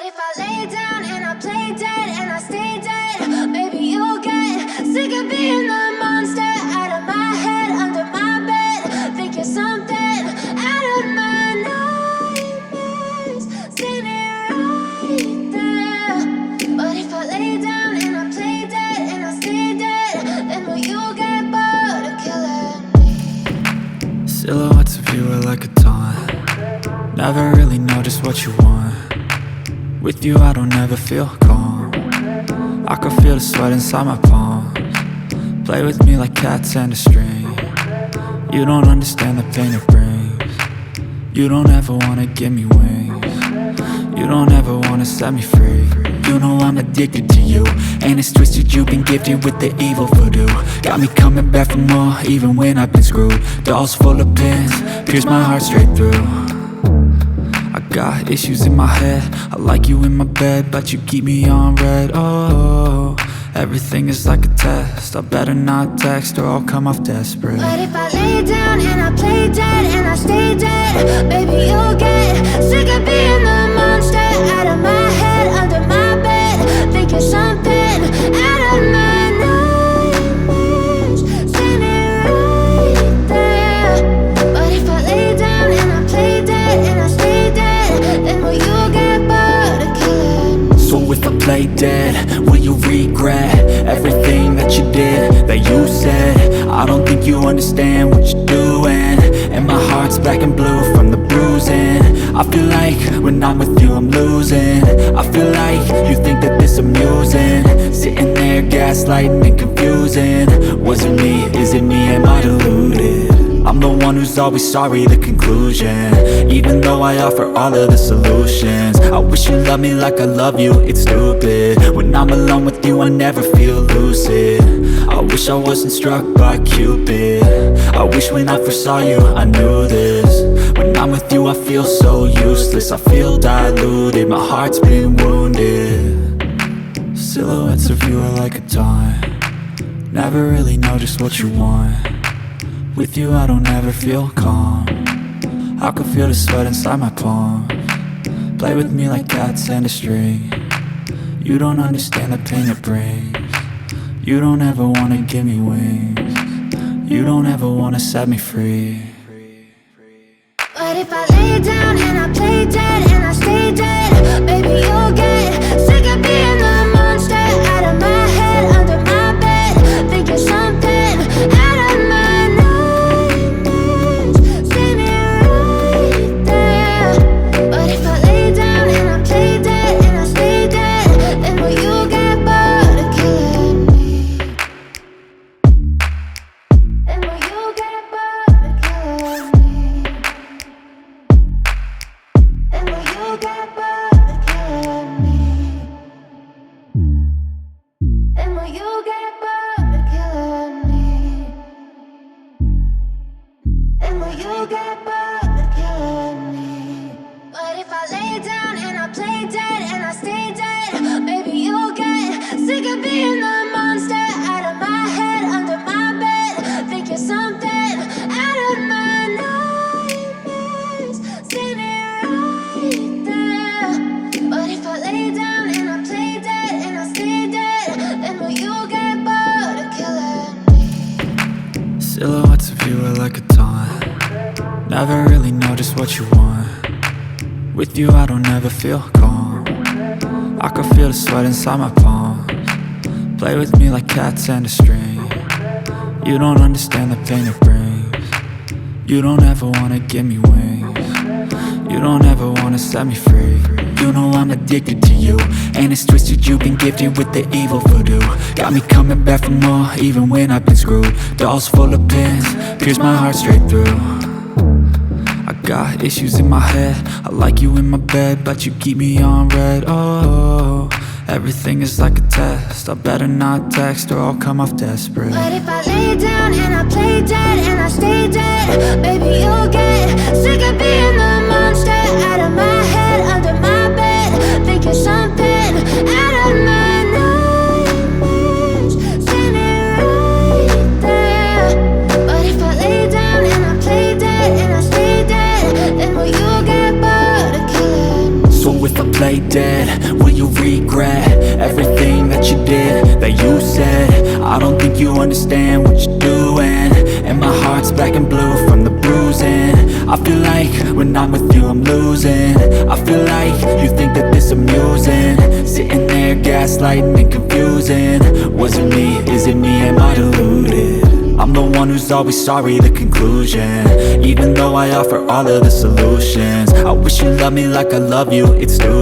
if I lay down and I play dead and I stay dead? Maybe you'll get sick of being the monster out of my head, under my bed. Think you're something out of my nightmares, standing right there. But if I lay down and I play dead and I stay dead, then will you get bored of killing me? Silhouettes of you are like a taunt. Never really know just what you want. With you I don't ever feel calm. I can feel the sweat inside my palms. Play with me like cats and a string. You don't understand the pain it brings. You don't ever wanna give me wings. You don't ever wanna set me free. You know I'm addicted to you, and it's twisted, you've been gifted with the evil voodoo. Got me coming back for more, even when I've been screwed. Dolls full of pins, pierce my heart straight through. I got issues in my head, I like you in my bed, but you keep me on red. Oh, everything is like a test. I better not text or I'll come off desperate. But if I lay down and I play dead and I stay dead, baby you'll get sick of being the monster out of my head, under my bed. Think you're something out of my nightmares, standing right there. But if I lay down and I play dead and I stay dead, then will you get bored of killing me? So if I play dead, will you regret everything that you did, that you said? I don't think you understand what you're doing, and my heart's black and blue from the bruising. I feel like when I'm with you I'm losing. I feel like you think that this amusing, sitting there gaslighting and confusing. Was it me? Is it me? Am I deluded? I'm the one who's always sorry, the conclusion, even though I offer all of the solutions. I wish you loved me like I love you, it's stupid. When I'm alone with you I never feel lucid. I wish I wasn't struck by Cupid. I wish when I first saw you I knew this. When I'm with you I feel so useless, I feel diluted, my heart's been wounded. Silhouettes of you are like a taunt. Never really know just what you want. With you I don't ever feel calm. I can feel the sweat inside my palms. Play with me like cats and a string. You don't understand the pain it brings. You don't ever wanna give me wings. You don't ever wanna set me free. But if I lay down and I play dead and I stay dead, baby you'll get sick of being the monster out of my head, under my bed. Think you're something out of my nightmares, standing right there. But if I lay down and I play dead and I stay dead, then will you get bored of killing me? Then will you get bored of killing me? And will you get bored of killing me? And will you get bored of killing me? And will you get bored of killing me? But if I lay down and I play dead and I stay dead, baby you'll get sick of being the monster out of my head, under my bed. Think you're something out of my nightmares, standing right there. But if I lay down and I play dead and I stay dead, then will you get bored of killing me? Silhouettes of you are like a taunt. Never really know just what you want. With you I don't ever feel calm. I can feel the sweat inside my palms. Play with me like cats and a string. You don't understand the pain it brings. You don't ever wanna give me wings. You don't ever wanna set me free. You know I'm addicted to you, and it's twisted, you've been gifted with the evil voodoo. Got me coming back for more, even when I've been screwed. Dolls full of pins, pierce my heart straight through. I got issues in my head, I like you in my bed, but you keep me on red. Oh, everything is like a test. I better not text or I'll come off desperate. But if I lay down and I play dead and I stay dead, baby you'll get sick of being the monster out of my head, under my bed. Think you're something out of my nightmares, standing right there. But if I lay down and I play dead and I stay dead, then will you get bored of killing me? So if I play dead, will you regret everything that you did, that you said? I don't think you understand what you're doing, and my heart's black and blue from the bruising. I feel like when I'm with you I'm losing. I feel like you think that this amusing, sitting there gaslighting and confusing. Was it me? Is it me? Am I deluded? I'm the one who's always sorry, the conclusion. Even though I offer all of the solutions, I wish you loved me like I love you, it's stupid.